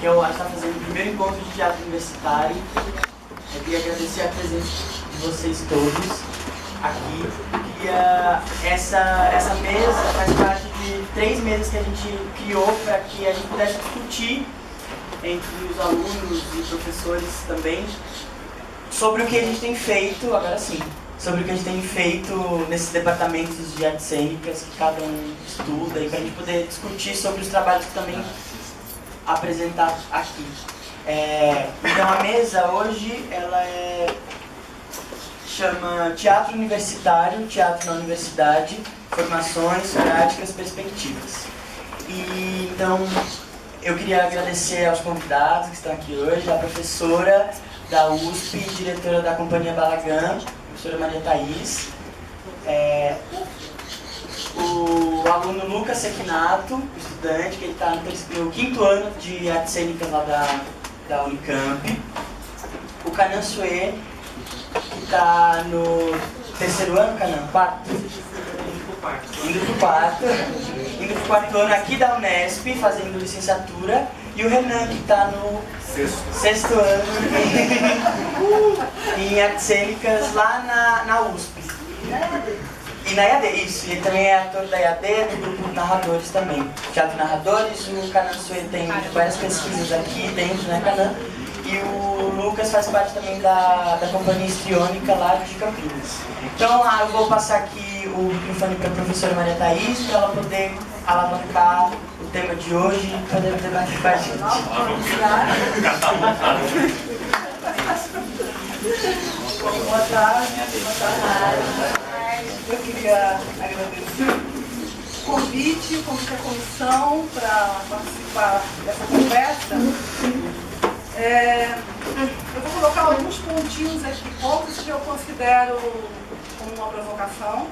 que a gente está fazendo o primeiro encontro de teatro universitário. Eu queria agradecer a presença de vocês todos aqui. Essa mesa faz parte de 3 mesas que a gente criou para que a gente pudesse discutir entre os alunos e professores também sobre o que a gente tem feito, agora sim, sobre o que a gente tem feito nesses departamentos de artes cênicas que cada um estuda, e para a gente poder discutir sobre os trabalhos que também apresentados aqui. Então a mesa hoje ela chama Teatro Universitário, Teatro na Universidade, Formações, Práticas, Perspectivas. E então eu queria agradecer aos convidados que estão aqui hoje, a professora da USP, diretora da Companhia Balagan, a professora Maria Thaís, o aluno Lucas Sequinato, estudante, que ele está no 5º ano de artes cênicas lá da Unicamp, o Canan Suê, que está no 3º ano, Canan? 4º? Indo pro 4º ano aqui da Unesp, fazendo licenciatura, e o Renan, que está no 6º ano em artes cênicas lá na USP. E na EAD, isso. Ele também é ator da EAD, do grupo Narradores também. Teatro Narradores, o Canan Suê tem várias pesquisas aqui dentro, né, Canan? E o Lucas faz parte também da Companhia Histriônica lá de Campinas. Então eu vou passar aqui o microfone para a professora Maria Thaís, para ela poder alavancar o tema de hoje e poder debater com a gente. Boa tarde. Eu queria agradecer o convite à comissão para participar dessa conversa. Eu vou colocar alguns pontinhos aqui, pontos que eu considero como uma provocação.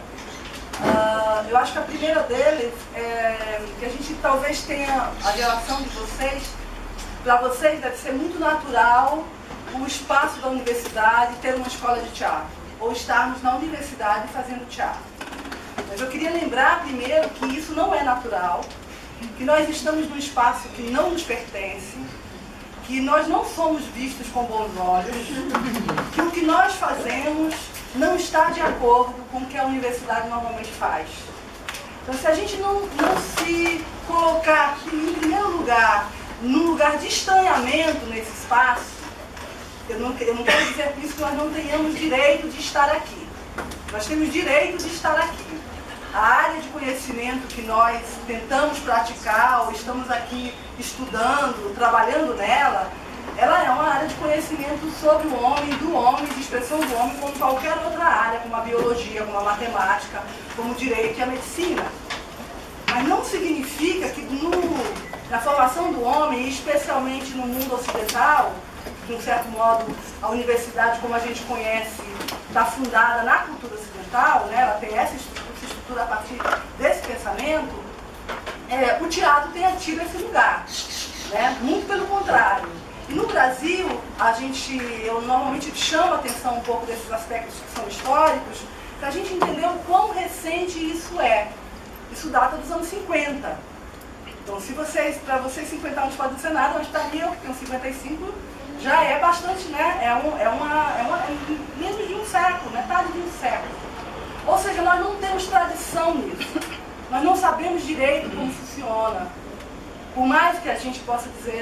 Eu acho que a primeira deles é que a gente talvez tenha a relação de vocês, para vocês deve ser muito natural o espaço da universidade ter uma escola de teatro, ou estarmos na universidade fazendo teatro. Mas eu queria lembrar primeiro que isso não é natural, que nós estamos num espaço que não nos pertence, que nós não somos vistos com bons olhos, que o que nós fazemos não está de acordo com o que a universidade normalmente faz. Então, se a gente não se colocar, em primeiro lugar, num lugar de estranhamento nesse espaço, eu não quero dizer por isso que nós não tenhamos direito de estar aqui. Nós temos direito de estar aqui. A área de conhecimento que nós tentamos praticar, ou estamos aqui estudando, trabalhando nela, ela é uma área de conhecimento sobre o homem, do homem, de expressão do homem, como qualquer outra área, como a biologia, como a matemática, como o direito e a medicina. Mas não significa que na formação do homem, especialmente no mundo ocidental, de um certo modo a universidade, como a gente conhece, está fundada na cultura ocidental, né? Ela tem essa estrutura a partir desse pensamento, o teatro tenha tido esse lugar, né? Muito pelo contrário. E no Brasil, eu normalmente chamo a atenção um pouco desses aspectos que são históricos, para a gente entender o quão recente isso é. Isso data dos anos 50. Então, para vocês 50 anos podem ser nada, mas para mim, eu que tenho 55, já é bastante, né? É menos de um século, metade de um século. Ou seja, nós não temos tradição nisso. Nós não sabemos direito como funciona. Por mais que a gente possa dizer,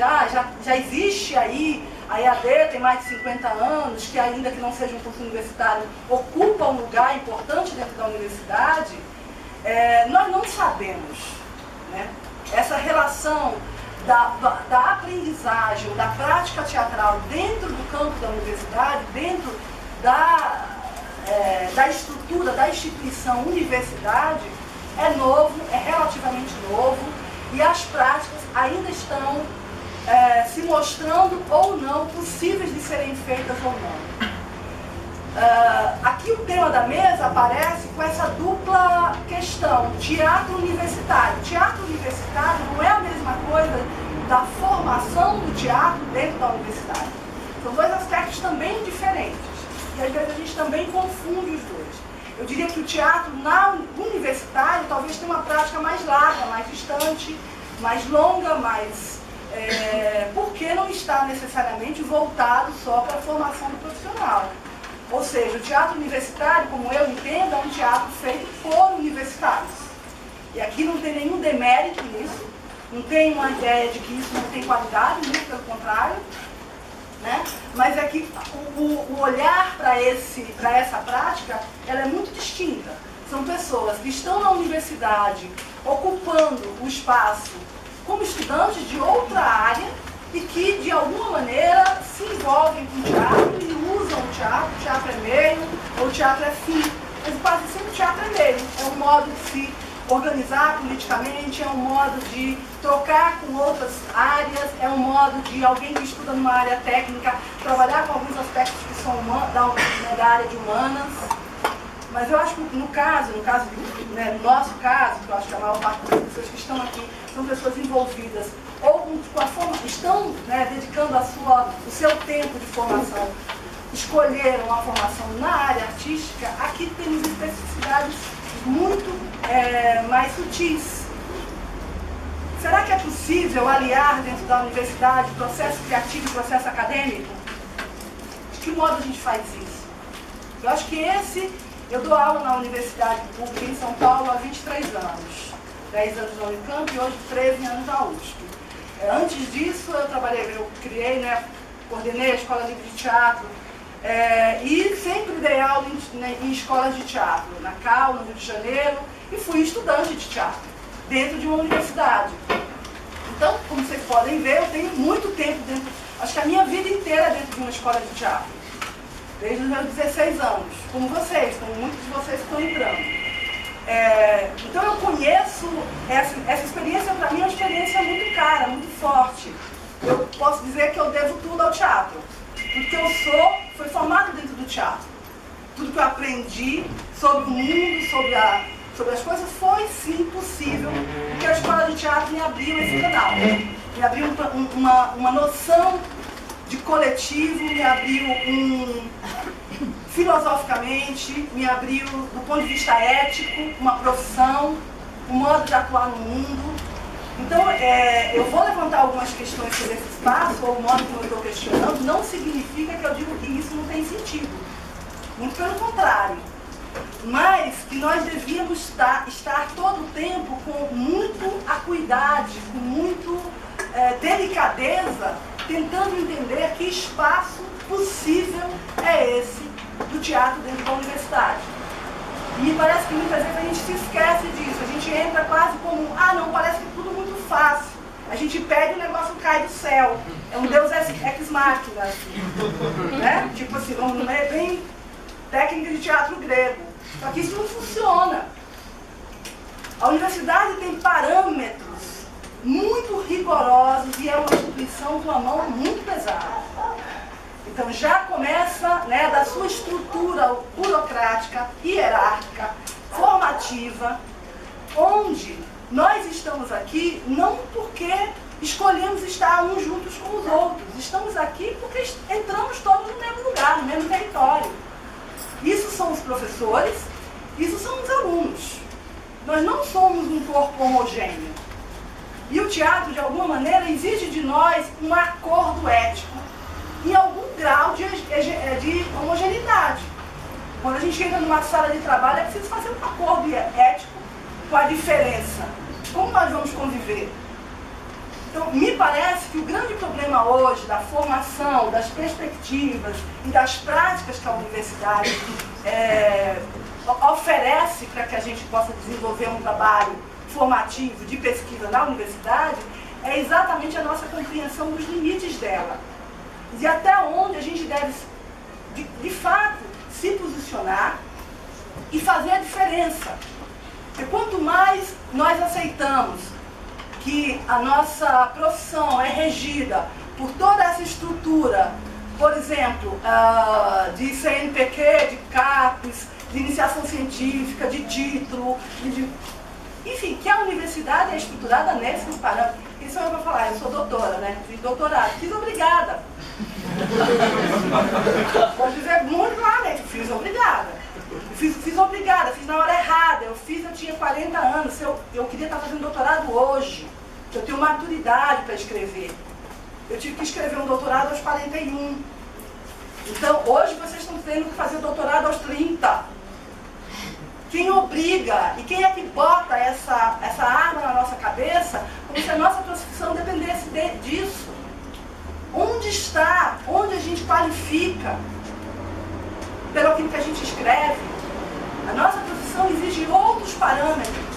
já existe aí, a EAD tem mais de 50 anos, que ainda que não seja um curso universitário, ocupa um lugar importante dentro da universidade, nós não sabemos, né? Essa relação da aprendizagem, da prática teatral dentro do campo da universidade, dentro da estrutura, da instituição universidade, é novo, é relativamente novo, e as práticas ainda estão se mostrando ou não possíveis de serem feitas ou não. Aqui o tema da mesa aparece com essa dupla questão, teatro universitário. Teatro universitário não é a mesma coisa da formação do teatro dentro da universidade. São dois aspectos também diferentes, e às vezes a gente também confunde os dois. Eu diria que o teatro universitário talvez tenha uma prática mais larga, mais distante, mais longa, mais por que não está necessariamente voltado só para a formação do profissional? Ou seja, o teatro universitário, como eu entendo, é um teatro feito por universitários. E aqui não tem nenhum demérito nisso, não tem uma ideia de que isso não tem qualidade, muito pelo contrário, né? Mas é que o olhar para essa prática, ela é muito distinta. São pessoas que estão na universidade, ocupando o espaço como estudantes de outra área e que, de alguma maneira, se envolvem com o teatro e usam o teatro é meio, ou o teatro é fim. Mas quase sempre o teatro é meio, é um modo de se organizar politicamente, é um modo de trocar com outras áreas, é um modo de alguém que estuda numa área técnica trabalhar com alguns aspectos que são da área de humanas. Mas eu acho que no nosso caso, que eu acho que a maior parte das pessoas que estão aqui são pessoas envolvidas ou estão dedicando o seu tempo de formação, escolheram a formação na área artística. Aqui temos especificidades muito mais sutis. Será que é possível aliar dentro da universidade processo criativo e processo acadêmico? De que modo a gente faz isso? Eu acho que eu dou aula na Universidade Pública em São Paulo há 23 anos. 10 anos na Unicamp e hoje 13 anos na USP. Antes disso eu criei, coordenei a Escola Livre de Teatro e sempre dei aula em escolas de teatro, na CAU, no Rio de Janeiro, e fui estudante de teatro dentro de uma universidade. Então, como vocês podem ver, eu tenho muito tempo acho que a minha vida inteira é dentro de uma escola de teatro. Desde os meus 16 anos, como muitos de vocês estão entrando. Então eu conheço, essa experiência para mim é uma experiência muito cara, muito forte. Eu posso dizer que eu devo tudo ao teatro. Tudo que eu foi formado dentro do teatro. Tudo que eu aprendi sobre o mundo, sobre as coisas, foi sim possível, porque a escola de teatro me abriu esse canal. Me abriu uma noção de coletivo, me abriu filosoficamente, me abriu do ponto de vista ético, uma profissão, um modo de atuar no mundo. Então, eu vou levantar algumas questões sobre esse espaço, ou o modo como eu estou questionando, não significa que eu digo que isso não tem sentido. Muito pelo contrário. Mas que nós devíamos estar todo o tempo com muito acuidade, com muito delicadeza, tentando entender que espaço possível é esse do teatro dentro da universidade. E me parece que muitas vezes a gente se esquece disso, a gente entra quase como, não, parece que tudo muito fácil. A gente pede e o negócio cai do céu. É um Deus ex machina, assim, né? Tipo assim, bem técnica de teatro grego. Só que isso não funciona. A universidade tem parâmetros muito rigorosos e é uma instituição com a mão muito pesada. Então já começa da sua estrutura burocrática, hierárquica, formativa, onde nós estamos aqui não porque escolhemos estar uns juntos com os outros, estamos aqui porque entramos todos no mesmo lugar, no mesmo território. Isso são os professores, isso são os alunos. Nós não somos um corpo homogêneo. E o teatro, de alguma maneira, exige de nós um acordo ético em algum grau de homogeneidade. Quando a gente entra numa sala de trabalho, é preciso fazer um acordo ético com a diferença. Como nós vamos conviver? Então, me parece que o grande problema hoje da formação, das perspectivas e das práticas que a universidade oferece para que a gente possa desenvolver um trabalho formativo de pesquisa na universidade é exatamente a nossa compreensão dos limites dela. E até onde a gente deve, de fato, se posicionar e fazer a diferença. Porque quanto mais nós aceitamos que a nossa profissão é regida por toda essa estrutura, por exemplo, de CNPq, de CAPES, de iniciação científica, de título, enfim, que a universidade é estruturada nesses parâmetros. Isso eu vou falar, eu sou doutora, fiz doutorado, fiz obrigada. Pode dizer muito claramente, fiz obrigada. Fiz obrigada, fiz na hora errada, eu tinha 40 anos, eu queria estar fazendo doutorado hoje. Eu tenho maturidade para escrever. Eu tive que escrever um doutorado aos 41. Então, hoje vocês estão tendo que fazer doutorado aos 30. Quem obriga e quem é que bota essa arma na nossa cabeça como se a nossa profissão dependesse disso? Onde está? Onde a gente qualifica pelo aquilo que a gente escreve? A nossa profissão exige outros parâmetros.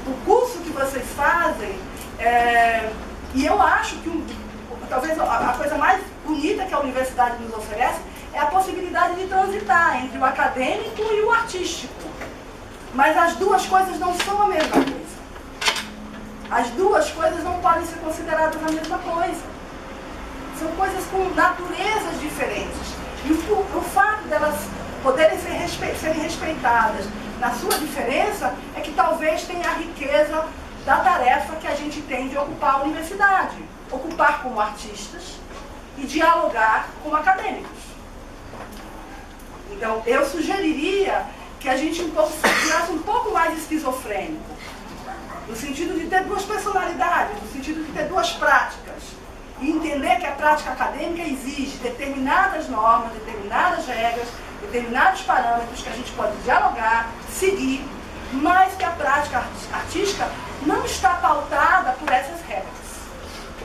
O curso que vocês fazem, e eu acho que talvez a coisa mais bonita que a universidade nos oferece é a possibilidade de transitar entre o acadêmico e o artístico. Mas as duas coisas não são a mesma coisa. As duas coisas não podem ser consideradas a mesma coisa. São coisas com naturezas diferentes. E o fato delas poderem serem respeitadas na sua diferença é que talvez tenha a riqueza da tarefa que a gente tem de ocupar a universidade. Ocupar como artistas e dialogar como acadêmicos. Então, eu sugeriria que a gente virasse um pouco mais esquizofrênico, no sentido de ter duas personalidades, no sentido de ter duas práticas, e entender que a prática acadêmica exige determinadas normas, determinadas regras, determinados parâmetros que a gente pode dialogar, seguir, mas que a prática artística não está pautada por essas regras.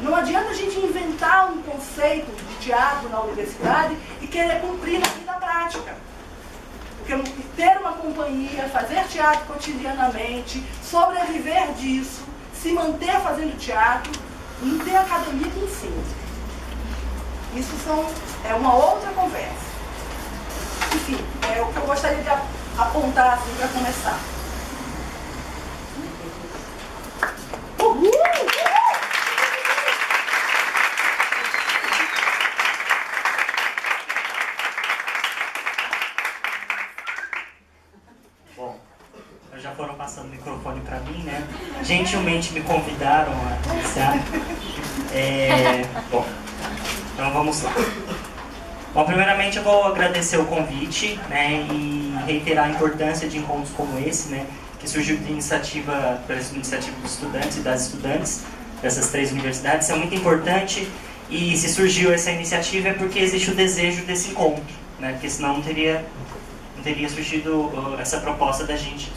Não adianta a gente inventar um conceito de teatro na universidade e querer cumprir na vida prática. Porque ter uma companhia, fazer teatro cotidianamente, sobreviver disso, se manter fazendo teatro, não tem academia que ensine. Isso é uma outra conversa. Enfim, é o que eu gostaria de apontar assim, para começar. Uhul! Bom, já foram passando o microfone para mim, né? Gentilmente me convidaram a iniciar. Bom, então vamos lá. Bom, primeiramente eu vou agradecer o convite, né, e reiterar a importância de encontros como esse, né, que surgiu pela iniciativa dos estudantes e das estudantes dessas 3 universidades. Isso é muito importante, e se surgiu essa iniciativa é porque existe o desejo desse encontro, né, porque senão não teria surgido essa proposta da gente,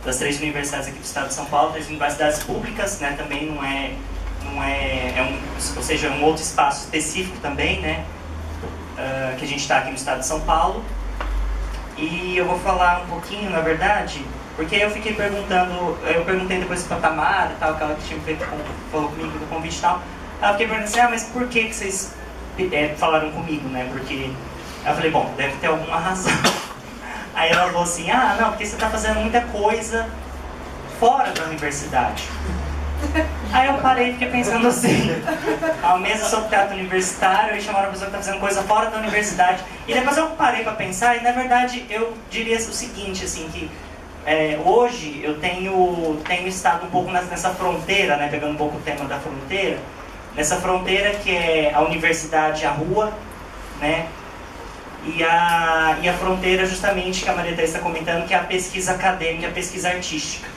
das 3 universidades aqui do estado de São Paulo, 3 universidades públicas, né, também ou seja, é um outro espaço específico também, né, que a gente está aqui no estado de São Paulo. E eu vou falar um pouquinho, na verdade, porque eu fiquei perguntando, eu perguntei depois para a Tamara e tal, que ela tinha feito, falou comigo do convite e tal. Ela fiquei perguntando assim, mas por que vocês falaram comigo, né? Porque eu falei, bom, deve ter alguma razão. Aí ela falou assim, não, porque você está fazendo muita coisa fora da universidade. Aí eu parei e fiquei pensando assim, ao mesa sobre teatro universitário e chamaram uma pessoa que está fazendo coisa fora da universidade. E depois eu parei para pensar e na verdade eu diria o seguinte, assim, que hoje eu tenho estado um pouco nessa fronteira, né, pegando um pouco o tema da fronteira, nessa fronteira que é a universidade e a rua, né, e a fronteira justamente que a Maria Teresa está comentando, que é a pesquisa acadêmica, a pesquisa artística.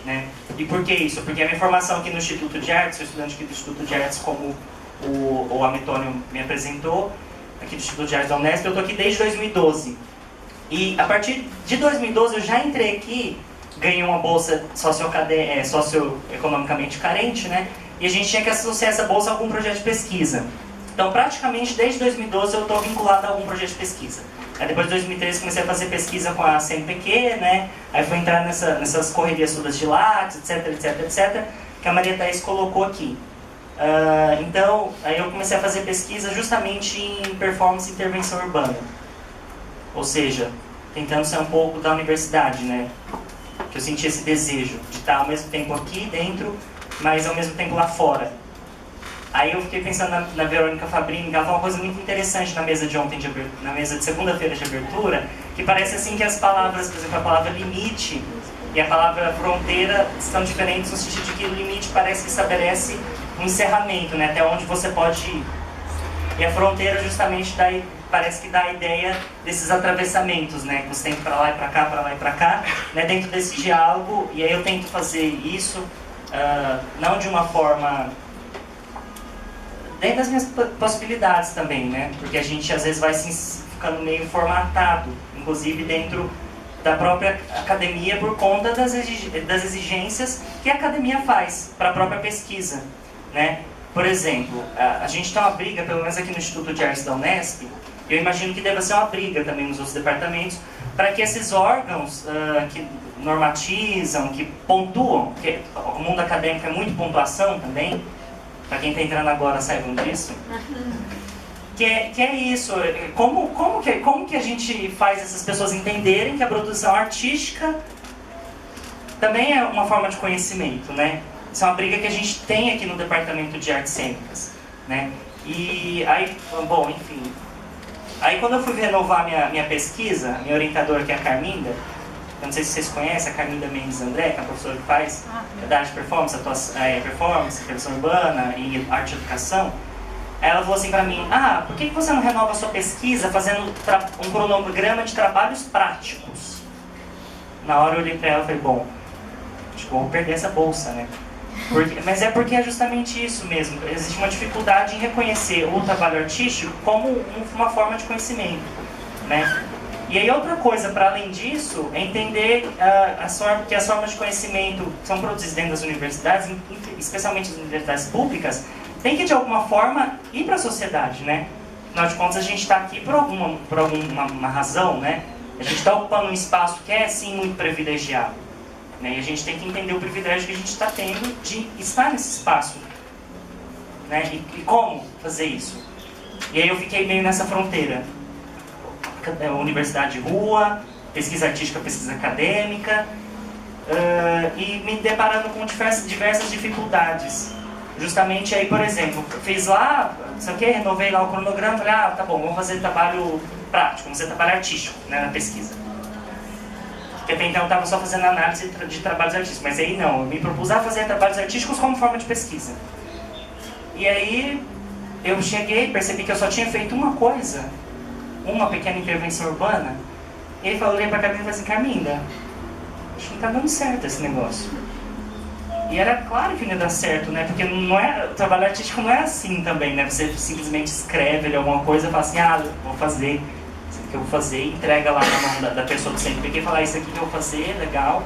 Né? E por que isso? Porque a minha formação aqui no Instituto de Artes, sou estudante aqui do Instituto de Artes, como o Amitônio me apresentou, aqui do Instituto de Artes da Unesp, eu estou aqui desde 2012. E a partir de 2012 eu já entrei aqui, ganhei uma bolsa socioeconomicamente carente, né? E a gente tinha que associar essa bolsa a algum projeto de pesquisa. Então praticamente desde 2012 eu estou vinculado a algum projeto de pesquisa. Aí depois de 2013 comecei a fazer pesquisa com a CNPq, né? Aí fui entrar nessas correrias todas de Lattes, etc, que a Maria Thaís colocou aqui. Então, aí eu comecei a fazer pesquisa justamente em performance e intervenção urbana. Ou seja, tentando ser um pouco da universidade, né? Que eu senti esse desejo de estar ao mesmo tempo aqui dentro, mas ao mesmo tempo lá fora. Aí eu fiquei pensando na Verônica Fabrini, que ela falou uma coisa muito interessante na mesa de ontem, na mesa de segunda-feira de abertura, que parece assim que as palavras, por exemplo, a palavra limite e a palavra fronteira são diferentes no sentido de que o limite parece que estabelece um encerramento, né, até onde você pode ir. E a fronteira justamente parece que dá a ideia desses atravessamentos, né, que você tem que ir para lá e para cá, né, dentro desse diálogo. E aí eu tento fazer isso não de uma forma dentro das minhas possibilidades também, né? Porque a gente às vezes vai ficando meio formatado, inclusive dentro da própria academia por conta das exigências que a academia faz para a própria pesquisa, né? Por exemplo, a gente tem uma briga, pelo menos aqui no Instituto de Artes da Unesp, eu imagino que deva ser uma briga também nos outros departamentos, para que esses órgãos que normatizam, que pontuam, porque o mundo acadêmico é muito pontuação também, para quem está entrando agora saibam disso, que é isso, como que a gente faz essas pessoas entenderem que a produção artística também é uma forma de conhecimento, né? Isso é uma briga que a gente tem aqui no Departamento de Artes Cênicas, né? E aí, bom, enfim, aí quando eu fui renovar minha pesquisa, minha orientadora que é a Carminda, eu não sei se vocês conhecem a Carminda Mendes André, que é a professora que faz da arte performance, performance, criação urbana e arte e educação. Ela falou assim pra mim, por que você não renova a sua pesquisa fazendo um cronograma de trabalhos práticos? Na hora eu olhei pra ela e falei, bom, acho que vou perder essa bolsa, né? Mas é porque é justamente isso mesmo, existe uma dificuldade em reconhecer o trabalho artístico como uma forma de conhecimento, né? E aí outra coisa, para além disso, é entender que as formas de conhecimento que são produzidas dentro das universidades, especialmente as universidades públicas, tem que de alguma forma ir para a sociedade, né? Afinal de contas a gente está aqui por alguma razão, né? A gente está ocupando um espaço que é sim muito privilegiado, né? E a gente tem que entender o privilégio que a gente está tendo de estar nesse espaço, né? E como fazer isso? E aí eu fiquei meio nessa fronteira. Universidade de rua, pesquisa artística, pesquisa acadêmica, e me deparando com diversas dificuldades. Justamente aí, por exemplo, fiz lá, não sei o que, renovei lá o cronograma, falei, tá bom, vamos fazer trabalho prático, vamos fazer trabalho artístico, né, na pesquisa. Porque até então eu estava só fazendo análise de trabalhos artísticos, mas aí não, eu me propus a fazer trabalhos artísticos como forma de pesquisa. E aí eu cheguei, percebi que eu só tinha feito uma coisa, uma pequena intervenção urbana, e ele olhei pra Carminda e falei assim, Carminda, acho que não tá dando certo esse negócio. E era claro que não ia dar certo, né? Porque o trabalho artístico não é assim também, né? Você simplesmente escreve ali alguma coisa e fala assim, vou fazer isso que eu vou fazer, e entrega lá na mão da pessoa que sempre peguei e fala, isso aqui que eu vou fazer, legal.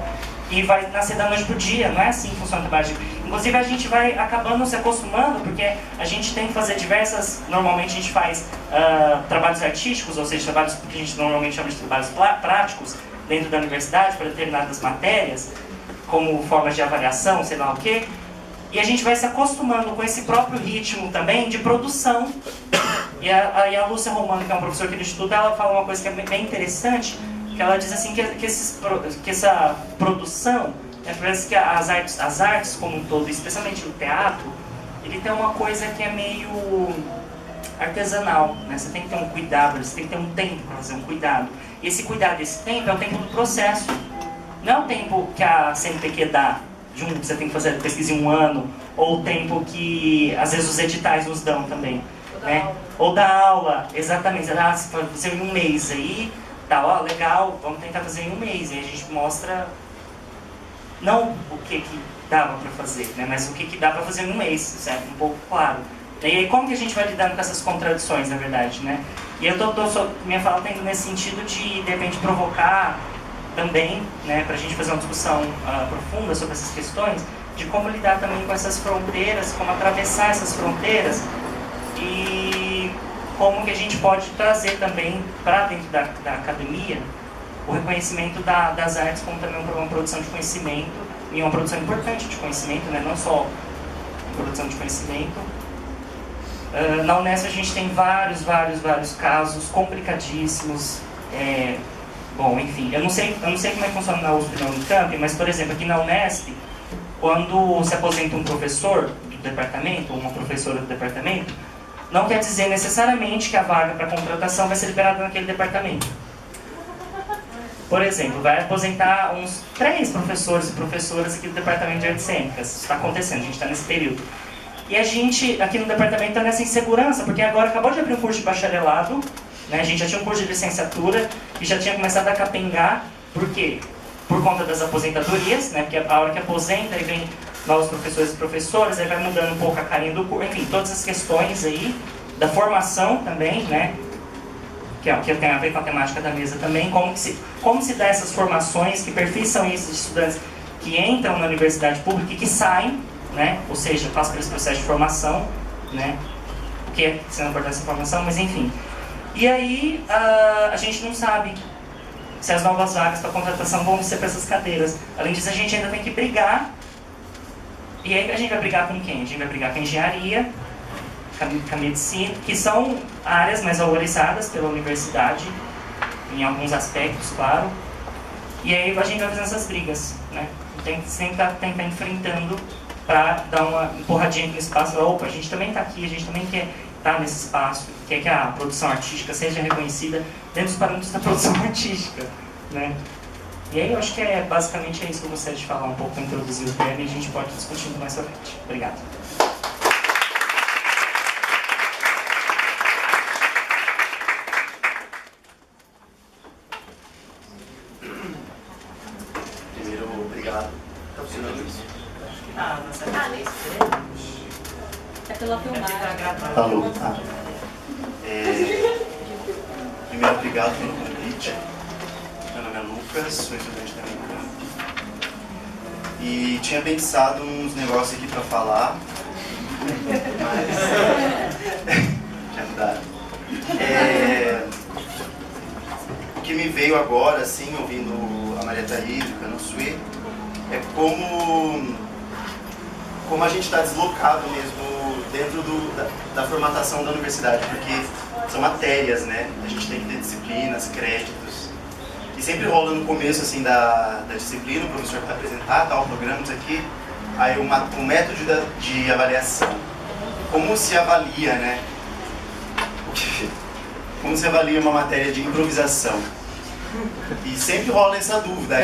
E vai nascer da noite pro dia, não é assim que funciona o trabalho artístico. Inclusive a gente vai acabando se acostumando, porque a gente tem que fazer normalmente a gente faz trabalhos artísticos, ou seja, trabalhos que a gente normalmente chama de trabalhos práticos, dentro da universidade, para determinadas matérias, como formas de avaliação, sei lá o quê. E a gente vai se acostumando com esse próprio ritmo também de produção. E a Lúcia Romano, que é uma professora aqui do Instituto, ela fala uma coisa que é bem interessante, que ela diz assim que essa produção, parece que as artes como um todo, especialmente o teatro, ele tem uma coisa que é meio artesanal, né? Você tem que ter um cuidado, você tem que ter um tempo para fazer um cuidado. E esse cuidado, esse tempo, é o tempo do processo. Não é o tempo que a CNPq dá, você tem que fazer pesquisa em 1 ano, ou o tempo que às vezes os editais nos dão também, né? Ou da aula, exatamente, você pode fazer em 1 mês aí, tá, legal, vamos tentar fazer em 1 mês, e a gente mostra não o que dava para fazer, né, mas o que dá para fazer em 1 mês, certo? Um pouco claro. E aí como que a gente vai lidando com essas contradições, na verdade, né? E eu minha fala está indo nesse sentido de repente, provocar também, né, para a gente fazer uma discussão profunda sobre essas questões, de como lidar também com essas fronteiras, como atravessar essas fronteiras, e como que a gente pode trazer também para dentro da academia o reconhecimento das artes como também uma produção de conhecimento, e uma produção importante de conhecimento, né? Não só produção de conhecimento. Na Unesp a gente tem vários casos complicadíssimos. Bom, enfim, eu não sei como é que funciona na USP e na Unicamp, mas, por exemplo, aqui na Unesp, quando se aposenta um professor do departamento, ou uma professora do departamento, não quer dizer necessariamente que a vaga para contratação vai ser liberada naquele departamento. Por exemplo, vai aposentar uns 3 professores e professoras aqui do Departamento de Artes Cênicas. Isso está acontecendo, a gente está nesse período. E a gente, aqui no departamento, está nessa insegurança, porque agora acabou de abrir um curso de bacharelado, né? A gente já tinha um curso de licenciatura e já tinha começado a capengar. Por quê? Por conta das aposentadorias, né? Porque a hora que aposenta, aí vem novos professores e professoras, aí vai mudando um pouco a carinha do curso, enfim, todas as questões aí, da formação também, né? Que tem a ver com a temática da mesa também, como se dá essas formações, que perfis são esses estudantes que entram na universidade pública e que saem, né? Ou seja, passam por esse processo de formação, né? O que é sendo abordado essa formação, mas enfim. E aí, a gente não sabe se as novas vagas para contratação vão ser para essas cadeiras. Além disso, a gente ainda tem que brigar. E aí a gente vai brigar com quem? A gente vai brigar com a engenharia, com a medicina, que são áreas mais valorizadas pela universidade, em alguns aspectos, claro. E aí a gente vai fazendo essas brigas, né? Tem que sempre tentar enfrentando para dar uma empurradinha aqui no espaço. Opa, a gente também está aqui, a gente também quer estar nesse espaço, quer que a produção artística seja reconhecida dentro dos parâmetros da produção artística, né? E aí eu acho que basicamente é isso que eu gostaria de falar um pouco para introduzir o tema e a gente pode discutir mais pra frente. Obrigado. Primeiro, obrigado. Tá funcionando isso? É pela filmagem. Alô? Primeiro, obrigado pelo convite. Meu nome é Lucas, sou estudante da Unicamp. E tinha pensado uns negócios aqui pra falar, mas já mudaram. O que me veio agora, assim, ouvindo a Maria Thaís, o Cano Sui, é como a gente está deslocado mesmo dentro da formatação da universidade, porque são matérias, né? A gente tem que ter disciplinas, créditos. E sempre rola no começo assim, da disciplina, o professor vai apresentar tal, programas aqui, aí um método de avaliação. Como se avalia, né? Como se avalia uma matéria de improvisação? E sempre rola essa dúvida.